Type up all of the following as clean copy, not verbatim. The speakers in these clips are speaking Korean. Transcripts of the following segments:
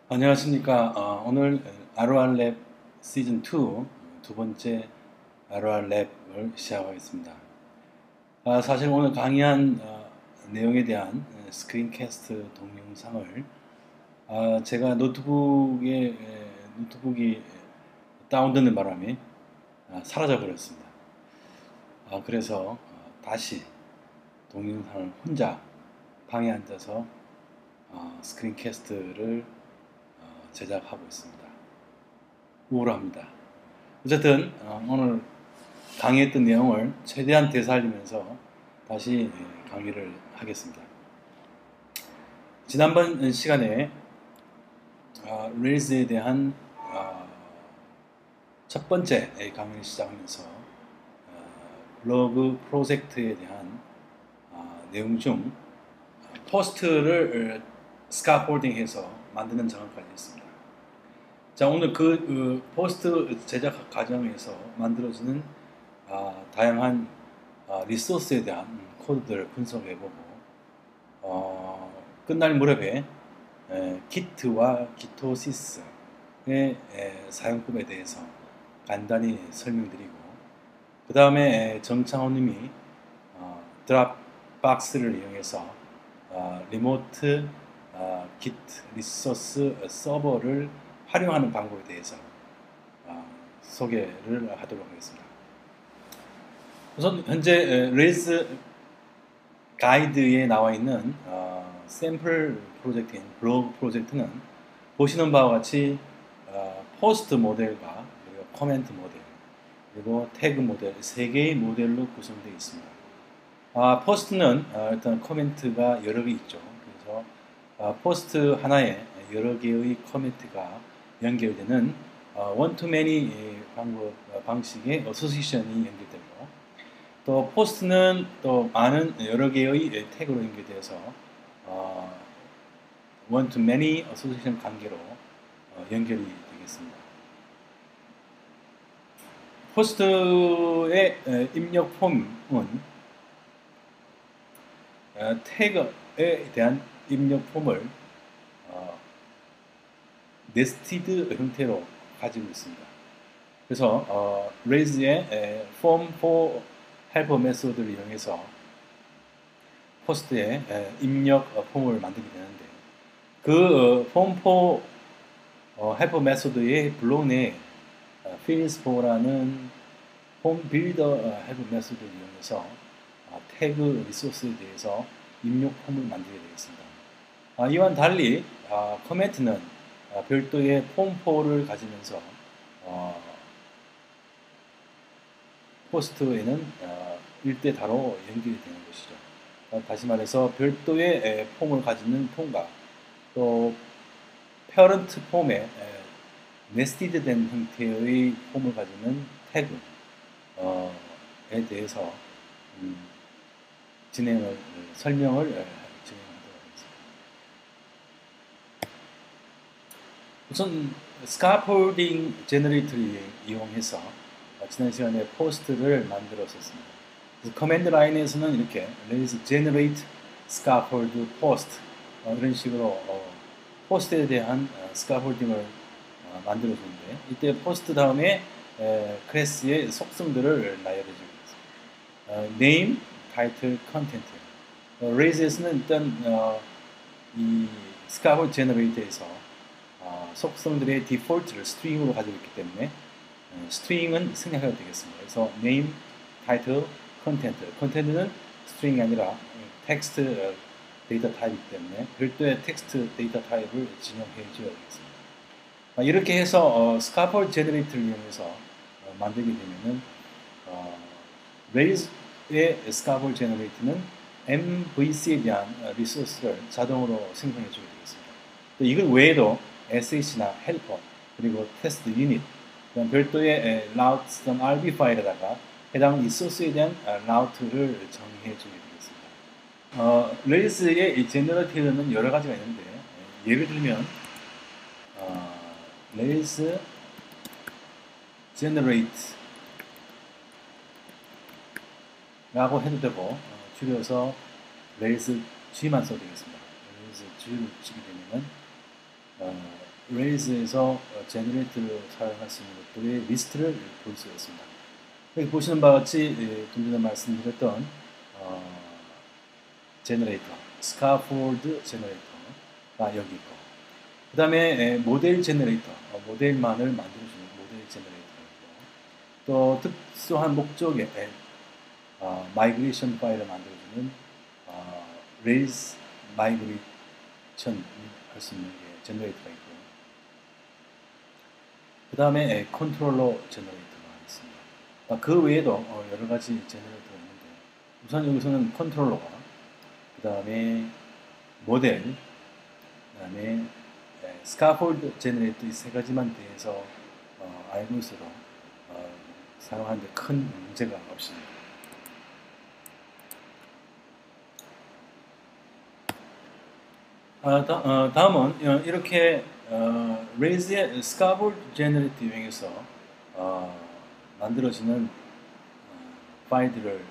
안녕하십니까. 오늘 ROR랩 시즌 2 두 번째 ROR랩을 시작하겠습니다. 사실 오늘 강의한 내용에 대한 스크린캐스트 동영상을 제가 노트북이 다운되는 바람에 사라져 버렸습니다. 그래서 다시 동영상을 혼자 방에 앉아서 스크린캐스트를 제작하고 있습니다. 우울합니다. 어쨌든 오늘 강의했던 내용을 최대한 되살리면서 다시 강의를 하겠습니다. 지난번 시간에 레일즈에 대한 첫 번째 강의를 시작하면서 블로그 프로젝트에 대한 내용 중 포스트를 스카폴딩해서 만드는 작업까지 했습니다. 자, 오늘 그 포스트 제작 과정에서 만들어지는 다양한 리소스에 대한 코드들을 분석해보고 끝날 무렵에 기트와 기토시스의 사용법에 대해서 간단히 설명드리고 그 다음에 정창호님이 드랍박스를 이용해서 리모트 기트 리소스 서버를 활용하는 방법에 대해서 소개를 하도록 하겠습니다. 우선 현재 레일즈 가이드에 나와 있는 샘플 프로젝트인 블로그 프로젝트는 보시는 바와 같이 포스트 모델과 그리고 코멘트 모델 그리고 태그 모델 3개의 모델로 구성되어 있습니다. 포스트는 일단 코멘트가 여러 개 있죠. 그래서 포스트 하나에 여러 개의 코멘트가 연결되는 원투매니 방식의 어소시션이 연결되고 또 포스트는 또 많은 여러 개의 태그로 연결되어서 원투매니 어소시션 관계로 연결이 되겠습니다. 포스트의 입력 폼은 태그에 대한 입력 폼을 네스티드 형태로 가지고 있습니다. 그래서 레일즈의 form for helper 메소드를 이용해서 포스트에 입력 폼을 만들게 되는데 그 form for helper 메소드의 블록 내에 fields for라는 폼 빌더 helper 메소드를 이용해서 태그 리소스에 대해서 입력 폼을 만들게 되겠습니다. 이와는 달리 커멘트는 별도의 폼4를 가지면서 포스트에는 일대다로 연결이 되는 것이죠. 다시 말해서 별도의 폼을 가지는 폼과 또 페어런트 폼에 네스티드 된 형태의 폼을 가지는 태그에 대해서 설명을 진행하도록 하겠습니다. 우선 스카폴딩 제너레이터를 이용해서 지난 시간에 포스트를 만들었었습니다. 커맨드 라인에서는 이렇게 레일즈 제너레이트 스카폴드 포스트 이런 식으로 포스트에 대한 스카폴딩을 만들어주는데 이때 포스트 다음에 클래스의 속성들을 나열해주고 있습니다. name, title, content. 레일즈에서는 일단 이 스카폴드 제너레이터에서 속성들의 디폴트를 스트링으로 가지고 있기 때문에 스트링은 생략해도 되겠습니다. 그래서 name, title, content. content는 스트링이 아니라 텍스트 데이터 타입이기 때문에 별도의 텍스트 데이터 타입을 진용해 줘야 되겠습니다. 이렇게 해서 스카폴드 제너레이터를 이용해서 만들게 되면은 레일즈의 스카폴드 제너레이터는 MVC에 대한 리소스를 자동으로 생성해 주게 되겠습니다. 이것 외에도 sh나 헬퍼 그리고 테스트 유닛 별도의 routes.rb 파일에다가 해당 리소스에 대한 라우트를 정의해 주게 되겠습니다. 레일즈의 제너레이터는 여러 가지가 있는데 예를 들면 레일즈 generate 라고 해도 되고 줄여서 레일스 G만 써도 되겠습니다. 레일스 G를 치게 되면은 레일스에서 제너레이터를 사용할 수 있는 것들의 리스트를 볼 수가 있습니다. 여기 보시는 바와 같이 좀 전에 말씀드렸던 제너레이터, 스카폴드 제너레이터가 여기 있고, 그 다음에 모델 제너레이터, 모델만을 만들어주는 모델 제너레이터가 있고, 또 특수한 목적의 마이그레이션 파일을 만들어주는 레일스 마이그레이션 할 수 있는 제너레이터가 있고, 그 다음에 컨트롤러 제너레이터가 있습니다. 그 외에도 여러 가지 제너레이터가 있는데, 우선 여기서는 컨트롤러가, 그 다음에 모델, 그 다음에 스카폴드 제너레이터 이 세 가지만 대해서 알고 있어도 사용하는데 큰 문제가 없습니다. 다음은 이렇게 레이즈의 스카폴드 제너레이터 이용해서 만들어지는 파일들을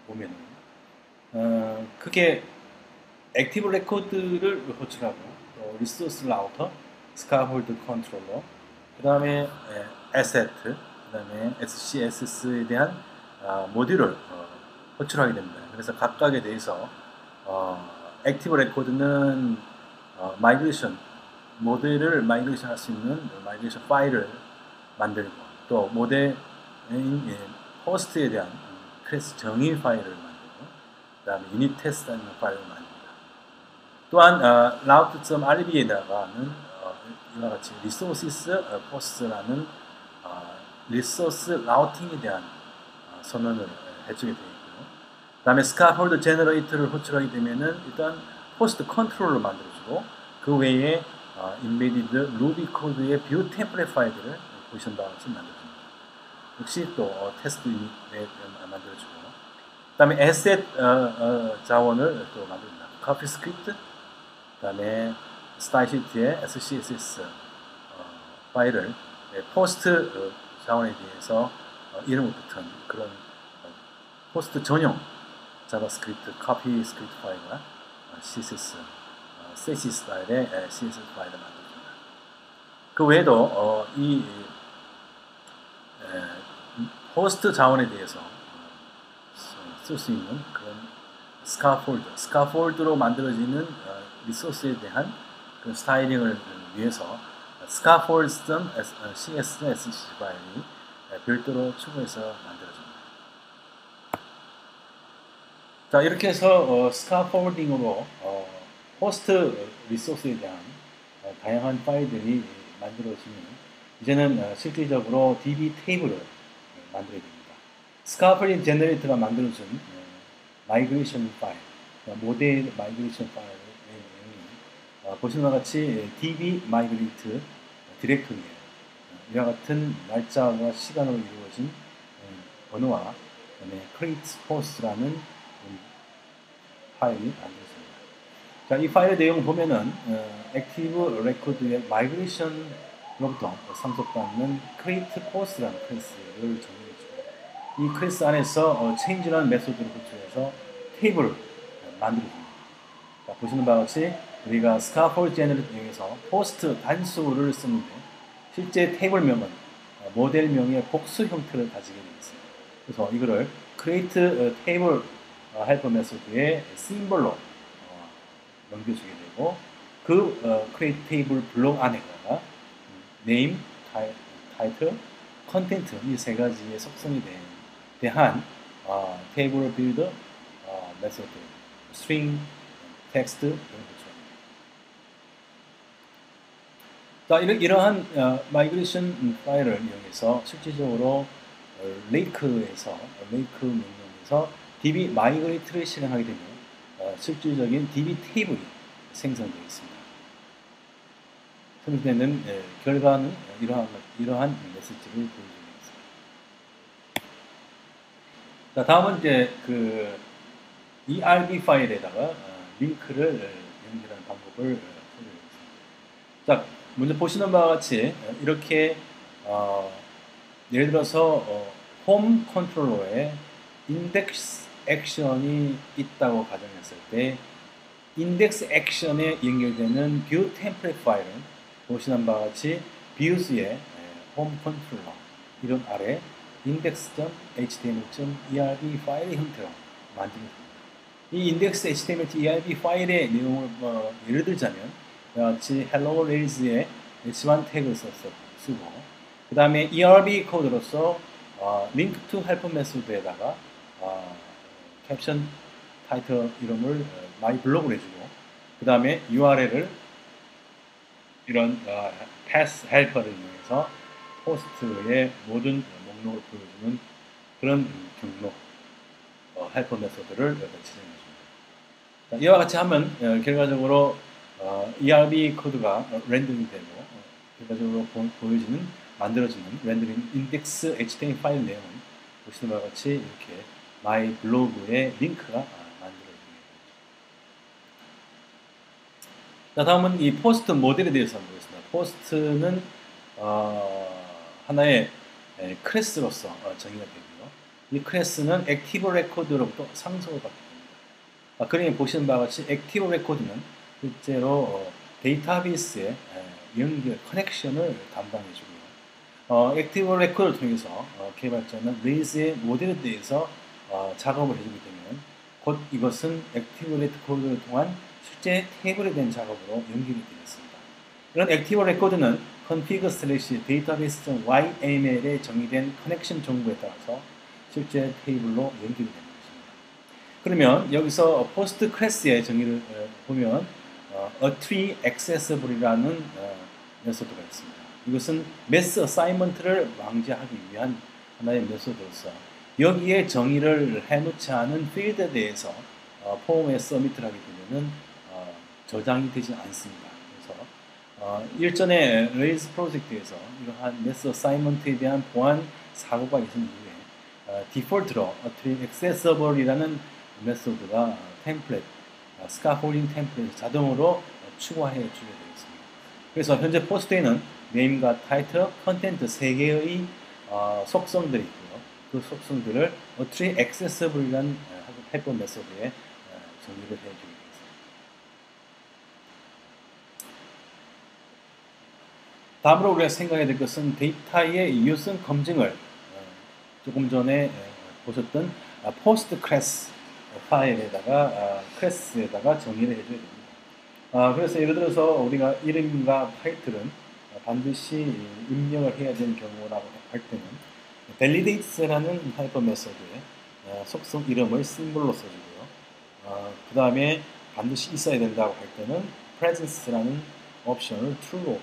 보면은 크게 액티브 레코드를 호출하고 또 리소스 라우터, 스카폴드 컨트롤러, 그 다음에 에셋, 그 다음에 SCSS에 대한 모듈을 호출하게 됩니다. 그래서 각각에 대해서 액티브 레코드는 마이그레이션 모델을 마이그레이션 할 수 있는 마이그레이션 파일을 만들고, 또 모델인 호스트에 대한 클래스 정의 파일을 만들고, 그 다음에 유닛 테스트하는 파일을 만듭니다. 또한 route.rb에다가는 이와 같이 resources post라는 리소스 라우팅에 대한 선언을 해주게 되어 있고요. 그 다음에 스카폴드 제너레이터를 호출하게 되면은 일단 포스트 컨트롤러 만들어주고, 그 외에 인베디드 루비 코드의 뷰 템플릿 파일들을 보시는 바와 같이 만들어줍니다. 역시 또 테스트 유닛에 만들어주고, 그 다음에 에셋 자원을 또 만듭니다. 커피 스크립트, 그 다음에 스타일시트의 SCSS 파일을 포스트 자원에 대해서 이름을 붙은 그런 포스트 전용 자바스크립트 커피 스크립트 파일과 CSS, CSS 스타일의 CSS 파일을 만들어줍니다. 그 외에도 이 호스트 자원에 대해서 쓸 수 있는 그런 스카폴드로 만들어지는 리소스에 대한 그 스타일링을 위해서 scaffolds.csS 파일이 별도로 추가해서 만들어집니다. 자, 이렇게 해서 스카폴딩으로 호스트 리소스에 대한 다양한 파일들이 만들어지면 이제는 실질적으로 DB 테이블을 만들어야 됩니다. 스카폴딩 제너레이터가 만들어준 마이그레이션 파일, 모델 마이그레이션 파일의 내용이 보시는 바와 같이 DB 마이그레이트 디렉토리에 이와 같은 날짜와 시간으로 이루어진 번호와 그다음에 create post라는 파일이 만들어집니다. 자, 이 파일의 내용을 보면은 액티브 레코드의 마이그레이션으로부터 상속받는 create post라는 클래스를 정의해주고, 이 클래스 안에서 change라는 메소드를 구축해서 테이블을 만들어줍니다. 자, 보시는 바와 같이 우리가 스카폴드 제너레이터를 이용해서 포스트 단수를 쓰는데 실제 테이블명은 모델명의 복수 형태를 가지게 되어 있습니다. 그래서 이거를 create table helper 메소드의 심볼로 넘겨주게 되고, 그 create table 블록 안에다가 name, title, content 이 세 가지의 속성에 대한 table builder 메소드, string, text 이런 거죠. 자, 이러한 마이그레이션 파일을 이용해서 실질적으로 레이크 명령에서 DB 마이그레이트를 실행하게 되면 실질적인 DB 테이블이 생성되어 있습니다. 생성되는 결과는 이러한 메시지를 보여주고 있습니다. 자, 다음은 이제 그 ERB 파일에다가 링크를 연결하는 방법을 설명드리겠습니다. 자, 먼저 보시는 바와 같이 이렇게 예를 들어서 홈 컨트롤러에 인덱스 액션이 있다고 가정했을 때 인덱스 액션에 연결되는 뷰 템플릿 파일은 보시는 바와 같이 뷰즈의 홈 컨트롤러 이름 아래 index.html.erb 파일의 형태로 만들어집니다. 이 index html.erb 파일의 내용을 예를 들자면 같이 hello rails의 h1 태그를 쓰고 그 다음에 erb 코드로서 link to help 메소드에다가 캡션 타이틀 이름을 my 블로그를 해주고 그 다음에 URL을 이런 pass helper를 이용해서 포스트의 모든 목록을 보여주는 그런 경로 헬퍼 메소드를 실행해줍니다. 이와 같이 하면 결과적으로 ERB 코드가 렌더링 되고 결과적으로 보여지는 만들어지는 렌더링 인덱스 HTML 파일 내용은 보시는 바와 같이 이렇게 마이 블로그의 링크가 만들어집니다. 자, 다음은 이 포스트 모델에 대해서 한번 보겠습니다. 포스트는 하나의 클래스로서 정의가 되고요. 이 클래스는 액티브 레코드로부터 상속을 받게 됩니다. 그림에 보시는 바와 같이 액티브 레코드는 실제로 데이터베이스의 연결, 커넥션을 담당해주고요. 액티브 레코드를 통해서 개발자는 레이즈의 모델에 대해서 작업을 해주게 되면 곧 이것은 액티브 레코드를 통한 실제 테이블에 대한 작업으로 연결이 되겠습니다. 이런 액티브 레코드는 config/database.yml에 정의된 커넥션 정보에 따라서 실제 테이블로 연결이 되는 것입니다. 그러면 여기서 포스트 클래스의 정의를 보면 a tree accessible이라는 메소드가 있습니다. 이것은 매스 어사이먼트를 방지하기 위한 하나의 메소드로서 여기에 정의를 해놓지 않은 필드에 대해서 폼에 서밋을 하게 되면 저장이 되지 않습니다. 그래서 일전에 레이즈 프로젝트에서 이러한 매스 어사이먼트에 대한 보안 사고가 있은 이후에 디폴트로 트리 액세서블이라는 메소드가 템플릿, 스카폴딩 템플릿을 자동으로 추가해 주게 되겠습니다. 그래서 현재 포스트에는 네임과 타이틀, 컨텐트 3개의 속성들이 있고요. 그 속성들을 트리 액세서블이라는 해본 메소드에 정의를 해주게 되겠습니다. 다음으로 우리가 생각해야 될 것은 데이터의 이유성 검증을 조금 전에 보셨던 포스트 클래스 파일에다가 클래스에다가 정의를 해줘야 됩니다. 그래서 예를 들어서 우리가 이름과 타이틀은 반드시 입력을 해야 되는 경우라고 할 때는 validates라는 하이퍼 메소드에 속성 이름을 심볼로 써주고요. 그 다음에 반드시 있어야 된다고 할 때는 presence라는 옵션을 true로 해주겠습니다.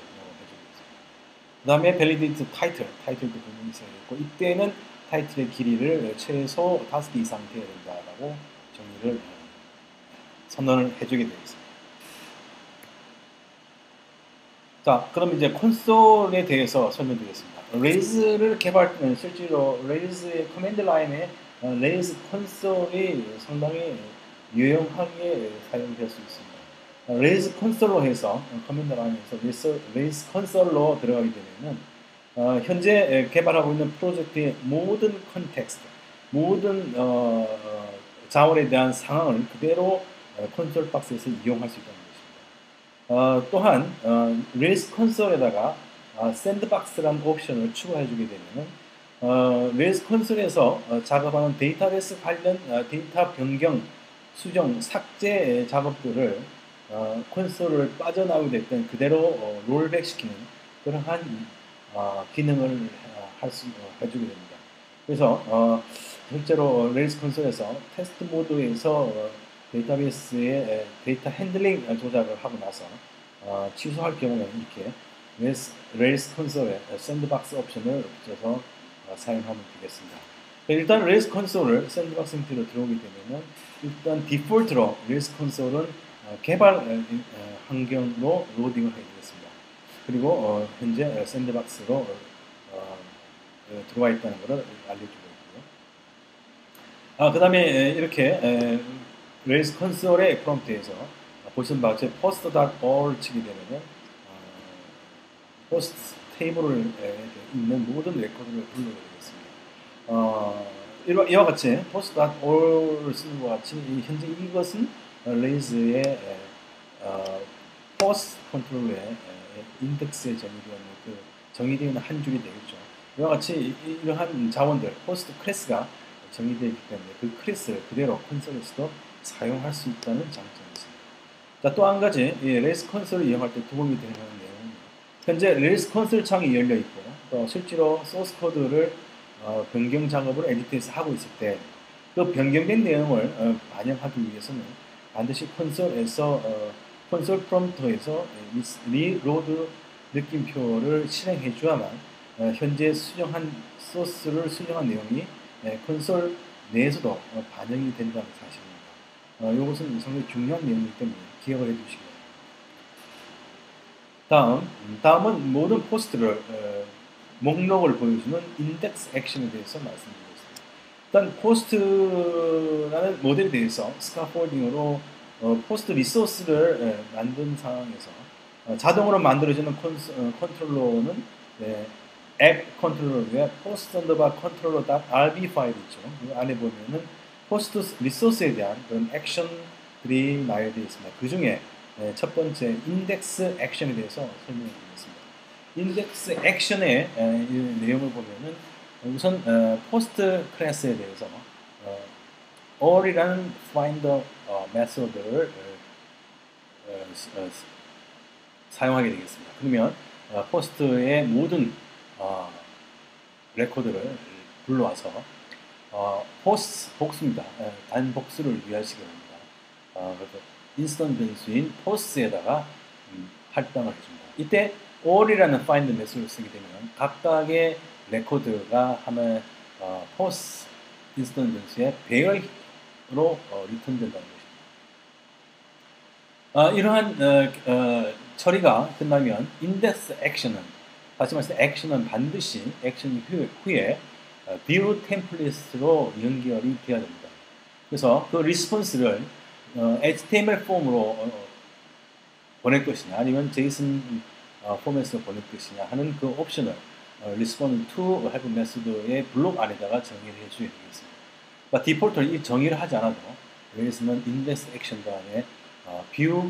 그 다음에 validate 타이틀도 분명히 있어야 되고 이때는 타이틀의 길이를 최소 5개 이상 되어야 된다라고 정의를 선언을 해주게 되겠습니다. 자, 그럼 이제 콘솔에 대해서 설명드리겠습니다. 레이즈를 개발할 때는 실제로 레이즈의 커맨드 라인에 레이즈 콘솔이 상당히 유용하게 사용될 수 있습니다. 레이즈 콘솔로 해서 커맨드 라인에서 레이즈 콘솔로 들어가게 되면 현재 개발하고 있는 프로젝트의 모든 컨텍스트, 모든 자원에 대한 상황을 그대로 콘솔 박스에서 이용할 수 있다는 것입니다. 또한 레이스 콘솔에다가 샌드박스라는 옵션을 추가해주게 되면 레이스 콘솔에서 작업하는 데이터베이스 관련 데이터 변경, 수정, 삭제 작업들을 콘솔을 빠져나오게 될 때는 그대로 롤백 시키는 그러한 기능을 해주게 됩니다. 그래서 실제로 레이스 콘솔에서 테스트 모드에서 데이터베이스의 데이터 핸들링 조작을 하고 나서 취소할 경우에는 이렇게 레이스 콘솔의 샌드박스 옵션을 붙여서 사용하면 되겠습니다. 일단 레이스 콘솔을 샌드박스 형태로 들어오게 되면 일단 디폴트로 레이스 콘솔은 개발 환경으로 로딩을 하게 되겠습니다. 그리고 현재 샌드박스로 들어와 있다는 것을 알려주고 있고요. 그 다음에 이렇게 레이스 콘솔의 프롬프트에서 보시는 바와 같이 post.all 치게 되면 포스트 테이블에 있는 모든 레코드를 불러오게 되겠습니다. 이와 같이 post.all을 쓰는 것 같이 현재 이것은 레이즈의 포스트 컨트롤의 인덱스에 정의되어 있는 정의되어 있는 한 줄이 되겠죠. 이와 같이 이러한 자원들 포스트 클래스가 정의되어 있기 때문에 그 클래스를 그대로 콘솔에서도 사용할 수 있다는 장점이 있습니다. 자, 또 한 가지 레이스 콘솔을 이용할 때 도움이 되는 내용은 현재 레이스 콘솔 창이 열려 있고 또 실제로 소스 코드를 변경 작업을 에디트에서 하고 있을 때 그 변경된 내용을 반영하기 위해서는 반드시 콘솔에서 콘솔 프롬프트에서 리로드 느낌표를 실행해 줘야만 현재 수정한 소스를 수정한 내용이 콘솔 내에서도 반영이 된다는 사실입니다. 이것은 상당히 중요한 내용이기 때문에 기억을 해두시기 바랍니다. 다음은 모든 포스트를 목록을 보여주는 인덱스 액션에 대해서 말씀드리겠습니다. 일단 포스트라는 모델에 대해서 스카폴딩으로 포스트 리소스를 만든 상황에서 자동으로 만들어지는 컨트롤러는 앱 컨트롤러에 포스트 언더바 컨트롤러.rb 파일이 있죠. 그 안에 보면은 포스트 리소스에 대한 그런 액션들이 나열되어 있습니다. 그 중에 첫 번째 인덱스 액션에 대해서 설명해 드리겠습니다. 인덱스 액션의 내용을 보면은 우선 포스트 클래스에 대해서 all이라는 find 메소드를 사용하게 되겠습니다. 그러면 포스트의 모든 레코드를 불러와서 포스트 복수입니다. 단복수를 위하시기 바랍니다. 그래서 인스턴트 변수인 포스트에다가 할당을 해줍니다. 이때 all이라는 find 메소드를 쓰게 되면 각각의 레코드가 하나의 포스트 인스턴트 변수의 배열로 리턴된다는 것입니다. 이러한 처리가 끝나면 인덱스 액션은 다시 말해서 액션은 반드시 액션 후에 view 템플릿으로 연결이 되어야 됩니다. 그래서 그 리스폰스를 HTML 폼으로 보낼 것이냐 아니면 JSON 포맷으로 보낼 것이냐 하는 그 옵션을 respond to have 메소드의 블록 안에다가 정의를 해줘야 되겠습니다. 그러니까 디폴트로 이 정의를 하지 않아도 여기서는 index action 다음에 view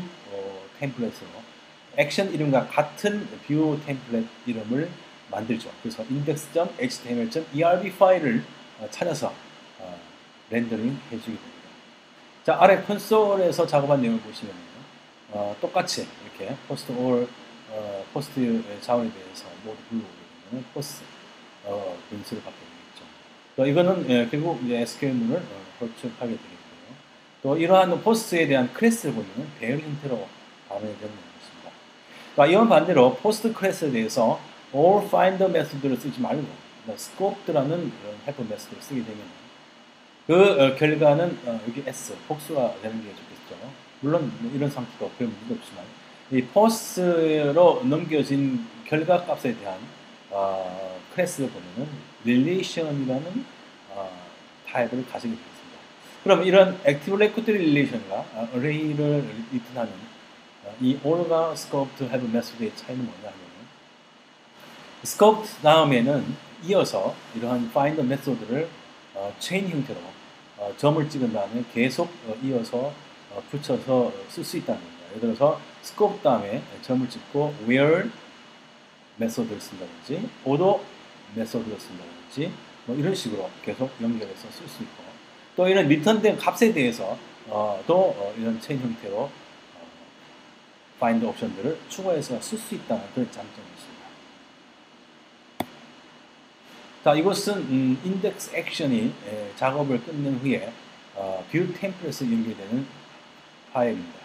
템플릿으로 액션 이름과 같은 view 템플릿 이름을 만들죠. 그래서 index.html.erb 파일을 찾아서 렌더링 해주게 됩니다. 자, 아래 콘솔에서 작업한 내용을 보시면 똑같이 이렇게 포스트 포스트 자원에 대해서 모두 불러오게 포스트 변수를 받게 되겠죠. 이거는 결국 이제 SQL문을 구축하게 되겠고요. 또 이러한 포스트에 대한 클래스를 보면 배열 형태로 반영되는 것입니다. 이와 반대로 포스트 클래스에 대해서 all find 메소드를 쓰지 말고 scope드라는 헬퍼 메소드를 쓰게 되면 그 결과는 여기 S 복수가 되는 게 좋겠죠. 물론 이런 상태도 별 문제도 없지만 이 포스트로 넘겨진 결과 값에 대한 클래스를 보면은 relation이라는 타입을 가지게 되겠습니다. 그럼 이런 active record relation과 array를 리턴하는 이 all과 scoped have 메소드의 차이는 뭐냐 하면 scoped 다음에는 이어서 이러한 find 메소드를 체인 형태로 점을 찍은 다음에 계속 이어서 붙여서 쓸 수 있다는 겁니다. 예를 들어서 scope 다음에 점을 찍고 where 메소드를 쓴다든지 auto 메소드를 쓴다든지 뭐 이런 식으로 계속 연결해서 쓸 수 있고 또 이런 리턴된 값에 대해서 또 이런 체인 형태로 find 옵션들을 추가해서 쓸 수 있다는 그런 장점이 있습니다. 자, 이것은 인덱스 액션이 작업을 끝낸 후에 view 템플릿에 연결되는 파일입니다.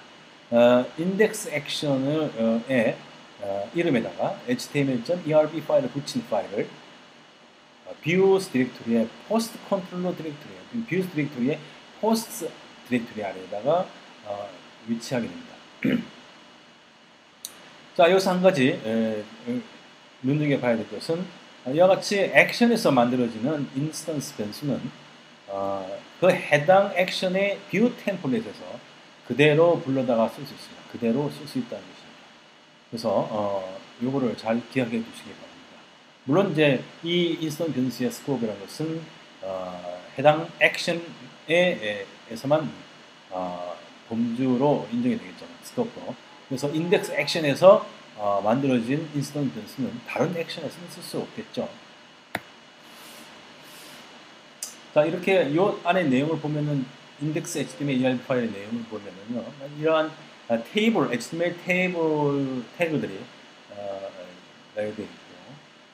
인덱스 액션의 이름에다가 html.erb 파일을 붙인 파일을 views 디렉토리의 post 컨트롤러 디렉토리에 views 디렉토리의 post 디렉토리 아래에다가 위치하게 됩니다. 자, 여기서 한 가지 눈여겨봐야 될 것은 이와 같이 액션에서 만들어지는 인스턴스 변수는 그 해당 액션의 view 템플릿에서 그대로 불러다가 쓸 수 있습니다. 그대로 쓸 수 있다는 것입니다. 그래서 요거를 잘 기억해 두시기 바랍니다. 물론 이제 이 인스턴스 변수의 스코프라는 것은 해당 액션에서만 범주로 인정이 되겠죠. 스코프로. 그래서 인덱스 액션에서 만들어진 인스턴트 변수는 다른 액션에서는 쓸 수 없겠죠. 자, 이렇게 이 안에 내용을 보면은 인덱스 HTML ERB 파일의 내용을 보면은요, 이러한 테이블, HTML 테이블 태그들이 나열되어 있고,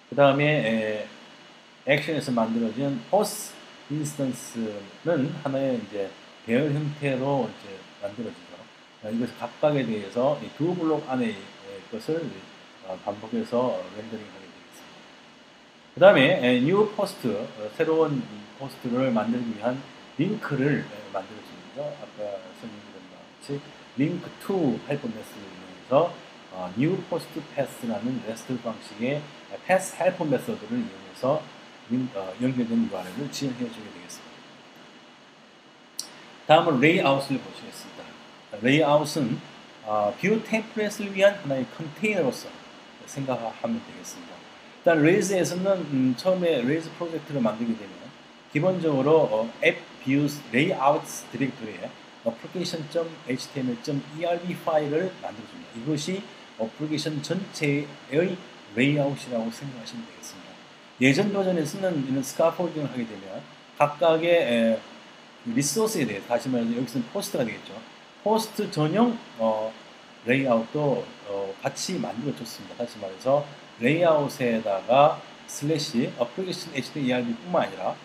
그 다음에 액션에서 만들어진 호스트 인스턴스는 하나의 이제 배열 형태로 이제 만들어지죠. 이것을 각각에 대해서 이 두 블록 안의 것을 반복해서 렌더링하게 되겠습니다. 그 다음에 new post, 새로운 포스트를 만들기 위한 링크를 만들어줍니다. 아까 설명드린 바와 같이 link to help 메소드를 이용해서 new post pass라는 REST 방식의 pass help 메소드를 이용해서 연결된 URL을 지원해 주게 되겠습니다. 다음은 레이아웃을 보시겠습니다. 레이아웃은 뷰 템플릿을 위한 하나의 컨테이너로서 생각하면 되겠습니다. 일단 레이즈에서는 처음에 레이즈 프로젝트를 만들게 되면 기본적으로 앱 뷰스 레이아웃 디렉토리에 application.html.erb 파일을 만들어줍니다. 이것이 어플리케이션 전체의 레이아웃이라고 생각하시면 되겠습니다. 예전 버전에서는 이런 스카폴딩을 하게 되면 각각의 리소스에 대해서, 다시 말해서 여기서는 포스트가 되겠죠. 포스트 전용 레이아웃도 같이 만들어줬습니다. 다시 말해서 레이아웃에다가 슬래시 application html 뿐만 아니라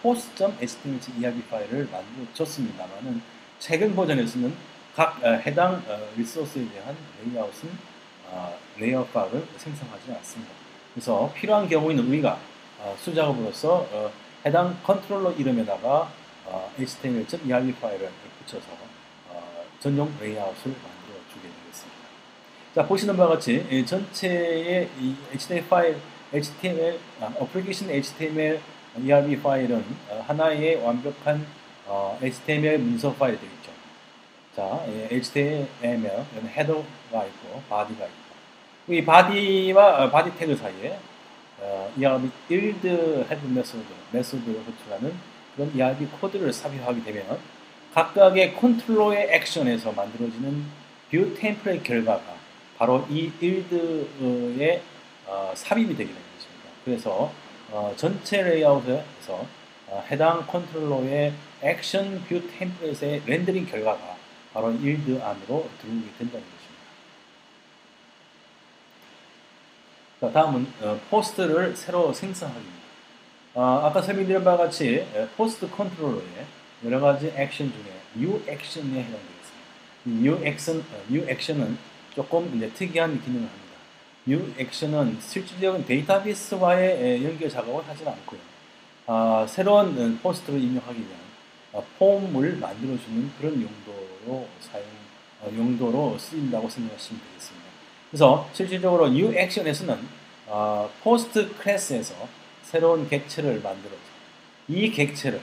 post.html 파일을 만들어줬습니다만은 최근 버전에서는 각 해당 리소스에 대한 레이아웃은 레이아웃 파일을 생성하지 않습니다. 그래서 필요한 경우에는 우리가 수작업으로서 해당 컨트롤러 이름에다가 html.erb 파일을 붙여서 전용 레이아웃을 만들어 주게 되겠습니다. 자, 보시는 바와 같이 전체의 이 HTML 파일, application HTML ERB 파일은 하나의 완벽한 HTML 문서 파일이 되겠죠. 자, HTML 헤더가 있고 바디가 있고, 이 바디와 바디 태그 사이에 ERB build head 메소드를 호출하는 그런 ERB 코드를 삽입하게 되면 각각의 컨트롤러의 액션에서 만들어지는 뷰 템플릿 결과가 바로 이 build에 삽입이 되게 되는 것입니다. 그래서 전체 레이아웃에서 해당 컨트롤러의 액션 뷰 템플릿의 렌더링 결과가 바로 build 안으로 들어오게 된다는 것입니다. 자, 다음은 포스트를 새로 생성하기입니다. 아까 설명드린 바와 같이 포스트 컨트롤러의 여러 가지 액션 중에 new action에 해당되겠습니다. new action은 조금 이제 특이한 기능을 합니다. new action은 실질적인 데이터베이스와의 연결 작업을 하지 않고요. 새로운 포스트를 입력하기 위한 폼을 만들어주는 그런 용도로 쓰인다고 생각하시면 되겠습니다. 그래서 실질적으로 new action에서는 포스트 클래스에서 새로운 객체를 만들어서 이 객체를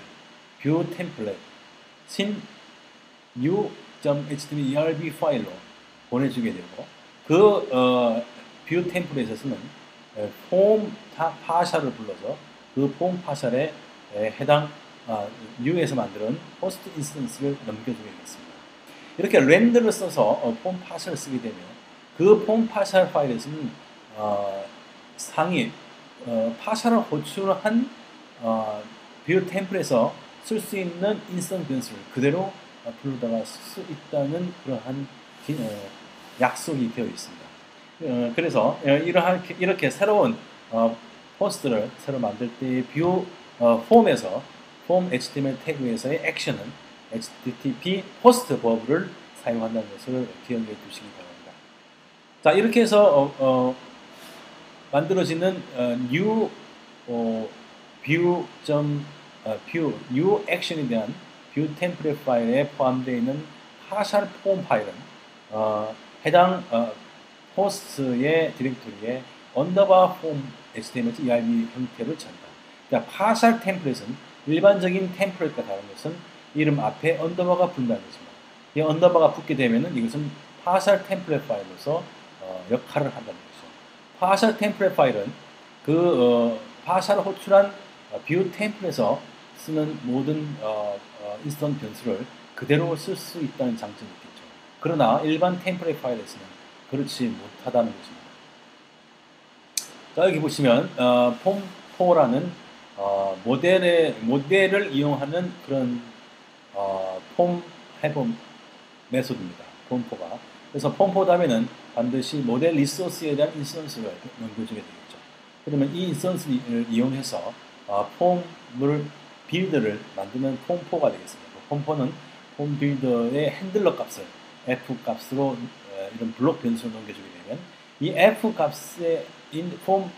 뷰 템플릿 신 new.html ERB 파일로 보내주게 되고, 그 뷰 템플릿에서는 폼 파셜을 불러서 그 폼 파셜에 해당 new에서 만든 포스트 인스턴스를 넘겨주게 되겠습니다. 이렇게 렌더를 써서 폼 파셜을 쓰게 되면 그 폼 파셜 파일에서는 상위 파셜을 호출한 뷰 템플에서 쓸 수 있는 인스턴트 변수를 그대로 불러다가 쓸 수 있다는 그러한 약속이 되어 있습니다. 그래서 이렇게 새로운 포스트를 새로 만들 때 뷰 폼에서 폼 HTML 태그에서의 액션은 HTTP 포스트 버브를 사용한다는 것을 기억해 두시기 바랍니다. 자, 이렇게 해서 만들어지는 new new action에 대한 뷰 템플릿 파일에 포함되어 있는 파셜 폼 파일은 해당 포스트의 디렉토리에 언더바 폼 HTML ERB 형태를 찬다. 그러니까 파셜 템플릿은 일반적인 템플릿과 다른 것은 이름 앞에 언더바가 붙는다는 것입니다. 이 언더바가 붙게 되면은 이것은 파셜 템플릿 파일로서 역할을 한다는 것이죠. 파셜 템플릿 파일은 그 파셜을 호출한 뷰 템플릿에서 쓰는 모든 인스턴트 변수를 그대로 쓸 수 있다는 장점이 있겠죠. 그러나 일반 템플릿 파일에서는 그렇지 못하다는 것입니다. 자, 여기 보시면 폼4라는 모델을 이용하는 그런 폼 해본 메소드입니다. 폼4가. 그래서 폼4 다음에는 반드시 모델 리소스에 대한 인스턴스를 연구해주게 되겠죠. 그러면 이 인스턴스를 이용해서 폼을 빌드를 만드는 폼4가 되겠습니다. 폼4는 폼 빌더의 핸들러 값을 f 값으로 이런 블록 변수를 넘겨주게 되면 이 f 값의 폼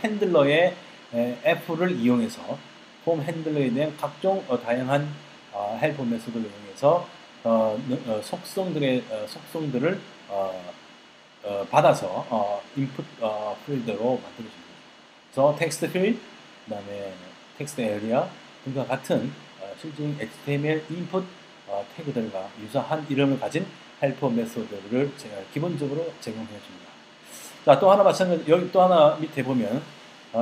핸들러의 f를 이용해서 폼 핸들러에 대한 각종 다양한 헬퍼 메소드를 이용해서 속성들을 받아서 인풋 필드로 만들어줍니다. 그래서 텍스트 필드, 그다음에 텍스트 에리아 등과 같은 실질적인 HTML 인풋 태그들과 유사한 이름을 가진 헬퍼 메소드를 기본적으로 제공해 줍니다. 자, 또 하나 마찬가지, 여기 또 하나 밑에 보면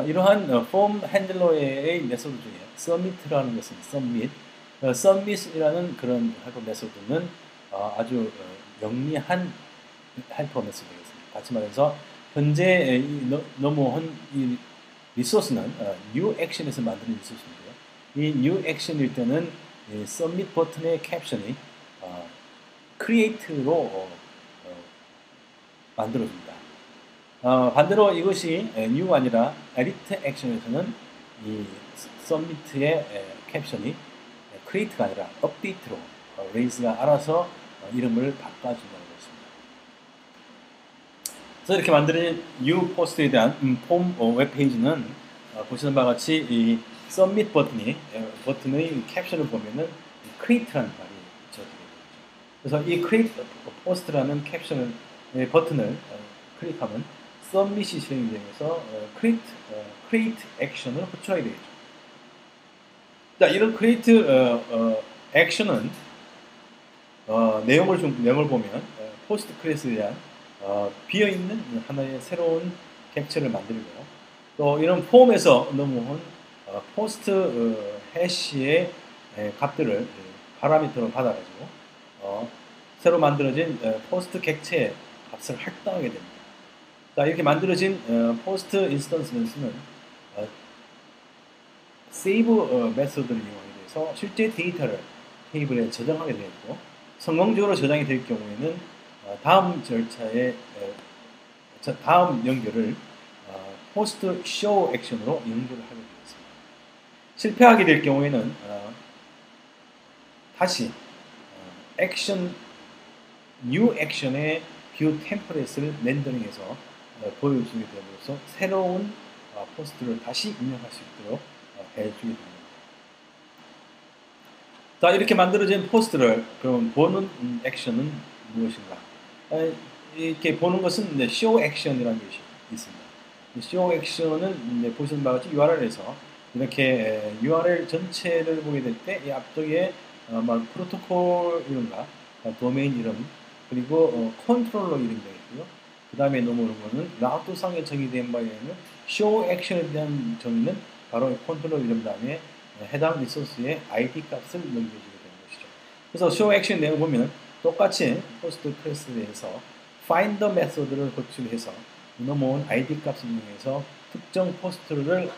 이러한 폼 핸들러의 메소드 중에 submit라는 것은 submit이라는 그런 헬퍼 메소드는 아주 영리한 헬퍼 메소드였습니다. 같이 말해서 현재 넘어온 이 리소스는 new action에서 만든 리소스인데요. 이 new action일 때는 이 submit 버튼의 캡션이 create로 만들어줍니다. 반대로 이것이 new가 아니라 edit action에서는 이 submit의 캡션이 create가 아니라 update로 레이스가 알아서 이름을 바꿔준다는 것입니다. 그래서 이렇게 만들어진 new post에 대한 폼 웹페이지는 보시는 바와 같이 이 submit 버튼의 캡션을 보면은 create라는 말이 지어지게 되죠. 그래서 이 create post라는 캡션을 버튼을 클릭하면 submit이 실행이 되면서 create action을 호출하게 되겠죠. 자, 이런 create action은 내용을 보면 포스트 클래스에 대한 비어있는 하나의 새로운 객체를 만들고요. 또 이런 폼에서 넘어온 포스트 해시의 값들을 파라미터로 받아가지고 새로 만들어진 포스트 객체의 값을 할당하게 됩니다. 자, 이렇게 만들어진 포스트 인스턴스는 세이브 메소드를 이용하게 돼서 실제 데이터를 테이블에 저장하게 되고 성공적으로 저장이 될 경우에는 다음 절차의 다음 연결을 포스트 쇼 액션으로 연결을 하게 되겠습니다. 실패하게 될 경우에는 다시 액션 뉴 액션의 뷰 템플릿을 렌더링해서 보여주게 됨으로써 새로운 포스트를 다시 입력할 수 있도록 해주게 됩니다. 자, 이렇게 만들어진 포스트를 그럼 보는 액션은 무엇인가? 이렇게 보는 것은 쇼 액션이라는 것이 있습니다. 쇼 액션은 보시는 바와 같이 URL에서 이렇게 URL 전체를 보게 될 때 이 앞쪽에 프로토콜 이름과 도메인 이름 그리고 컨트롤러 이름이 되겠고요. 그 다음에 넘어오는 것은 라우트상에 정의된 바에는 쇼 액션에 대한 정의는 바로 컨트롤러 이름 다음에 해당 리소스의 ID 값을 넘겨주게 되는 것이죠. 그래서 쇼 액션 내용을 보면 똑같이 포스트 클래스에 대해서 find the 메소드를 호출해서 넘어온 ID 값을 이용해서 특정 포스트를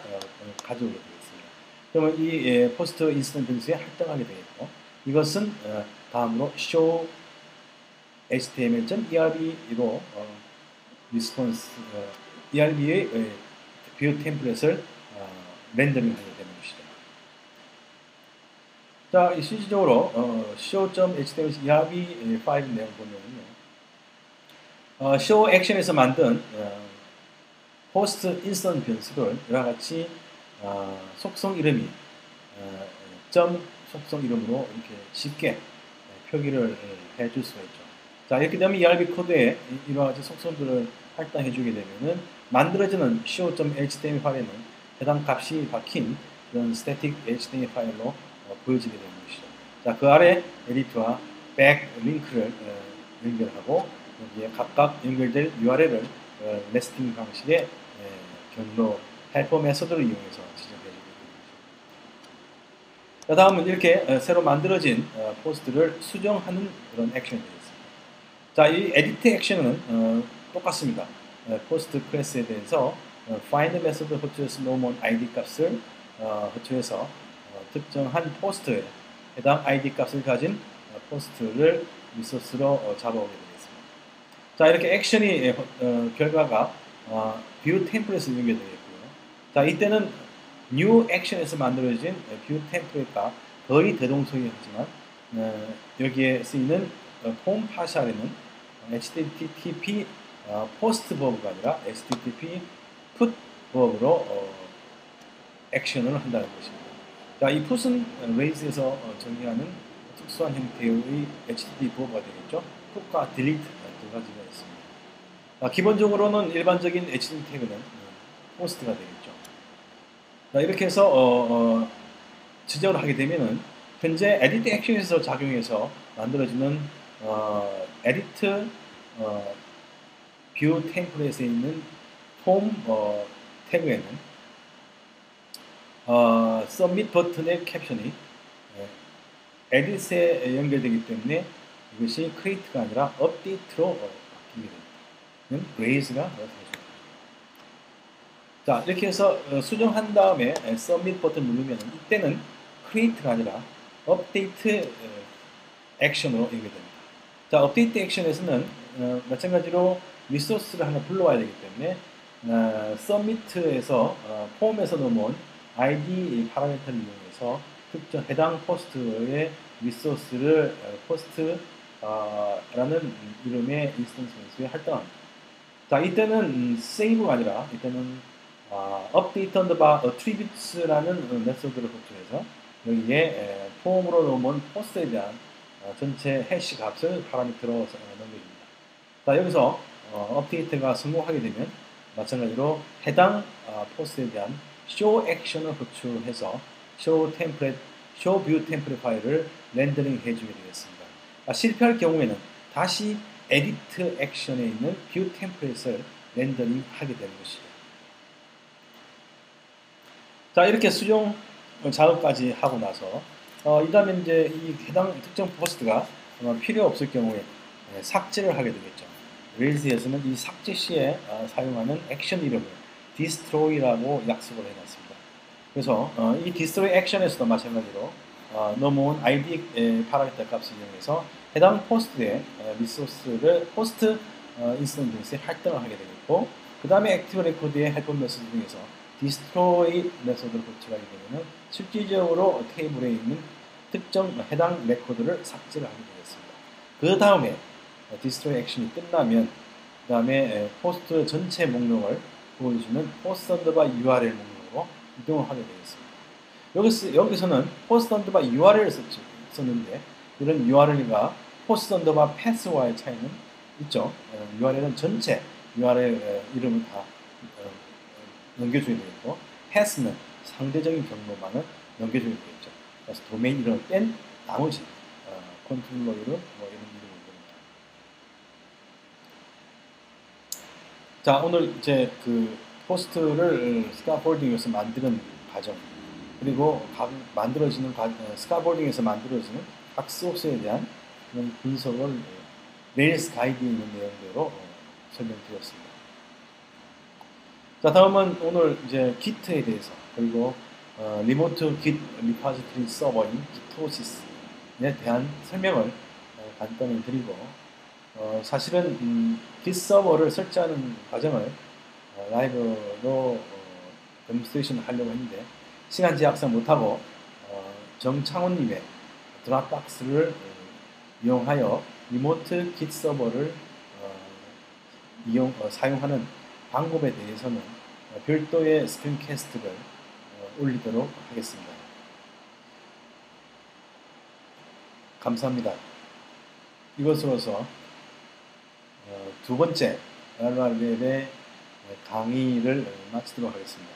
가져오게 되겠습니다. 그러면 이 포스트 인스턴트 변수에 할당하게 되겠고 이것은 다음으로 show html.erb로 리스폰스 erb의 뷰 템플릿을 렌더링하게 되는 것이죠. 자, 실질적으로 show.html erb 파일 내용 보면요. show 액션에서 만든 포스트 인스턴트 변수를 이와 같이 속성 이름이 점 속성 이름으로 이렇게 쉽게 표기를 해줄 수가 있죠. 자, 이렇게 되면 ERB 코드에 이와 같이 속성들을 할당해 주게 되면은 만들어지는 show.html 파일에는 해당 값이 박힌 그런 static html 파일로 보여지게 되는 것이죠. 자, 그 아래 에디트와 back 링크를 연결하고 여기에 각각 연결될 URL을 네스팅 방식의 경로 헬퍼 메소드를 이용해서 지정해 주게 됩니다. 자, 다음은 이렇게 새로 만들어진 포스트를 수정하는 그런 액션이 되겠습니다. 자, 이 에디트 액션은 똑같습니다. 포스트 클래스에 대해서 find 메소드 호출해서 normal id 값을 호출해서 특정한 포스트에 해당 id 값을 가진 포스트를 리소스로 잡아오게 되겠습니다. 자, 이렇게 액션이 결과가 view 템플릿을 연결되겠고요. 자, 이때는 new action에서 만들어진 view 템플릿과 거의 대동소이하지만 여기에 쓰이는 폼 파샬에는 http post 버브가 아니라 http put 버브로 액션을 한다는 것입니다. 자, 이 put은 raise에서 정의하는 특수한 형태의 http 버브가 되겠죠. put과 delete 두 가지가 있습니다. 기본적으로는 일반적인 HTTP 태그는 post가 되겠죠. 자, 이렇게 해서 지정을 하게 되면은 현재 edit action에서 작용해서 만들어지는 edit view 템플릿에 있는 폼 태그에는 submit 버튼의 캡션이 edit에 연결되기 때문에 이것이 create가 아니라 update로 바뀌게 됩니다. raise가 되어집니다. 자, 이렇게 해서 수정한 다음에 submit 버튼 누르면 이때는 create가 아니라 update 액션으로 연결됩니다. 자, update 액션에서는 마찬가지로 리소스를 하나 불러와야 되기 때문에 submit에서 폼에서 넘어온 id 파라미터를 이용해서 특정 해당 포스트의 리소스를 포스트라는 이름의 인스턴스에 할당합니다. 자, 이때는 save가 아니라 이때는 update on the bar attributes라는 메소드를 호출해서 여기에 폼으로 넘어온 포스트에 대한 전체 해시 값을 파라미터로 넘겨줍니다. 자, 여기서 업데이트가 성공하게 되면 마찬가지로 해당 포스트에 대한 show 액션을 호출해서 show view 템플릿 파일을 렌더링 해주게 되겠습니다. 실패할 경우에는 다시 edit 액션에 있는 view 템플릿을 렌더링 하게 되는 것이죠. 자, 이렇게 수정 작업까지 하고 나서 이 다음에 이제 이 해당 특정 포스트가 필요 없을 경우에 삭제를 하게 되겠죠. 레일스에서는 이 삭제 시에 사용하는 액션 이름을 destroy라고 약속을 해놨습니다. 그래서 이 destroy 액션에서도 마찬가지로 넘어온 id 파라미터 값을 이용해서 해당 포스트의 리소스를 포스트 인스턴스에 할당을 하게 되겠고, 그 다음에 액티브 레코드의 헬프 메소드 중에서 destroy 메소드를 호출하게 되면 실질적으로 테이블에 있는 특정 해당 레코드를 삭제를 하게 되겠습니다. 그 다음에 destroy 액션이 끝나면 그 다음에 포스트 전체 목록을 보여주는 post underbar URL 목록으로 이동을 하게 되겠습니다. 여기서는 post underbar URL을 썼는데 이런 URL과 post underbar path와의 차이는 있죠. URL은 전체 URL 이름을 다 넘겨줘야 되겠고, path는 상대적인 경로만을 넘겨줘야 되겠죠. 그래서 도메인 이름을 뺀 나머지 컨트롤러 이름 뭐 이런 이름을 됩니다. 자, 오늘 이제 그 포스트를 스카폴딩에서 만드는 과정, 그리고 만들어지는 스카폴딩에서 만들어지는 각 소스에 대한 그런 분석을 레일스 가이드에 있는 내용대로 설명드렸습니다. 자, 다음은 오늘 이제 기트에 대해서, 그리고 리모트 깃 리파지토리 서버인 기토시스에 대한 설명을 간단히 드리고, 사실은 깃 서버를 설치하는 과정을 라이브로 데몬스트레이션을 하려고 했는데 시간 제약상 못하고 정창훈님의 드랍박스를 이용하여 리모트 깃 서버를 사용하는 방법에 대해서는 별도의 스크린캐스트를 올리도록 하겠습니다. 감사합니다. 이것으로서 두 번째 RR랩의 강의를 마치도록 하겠습니다.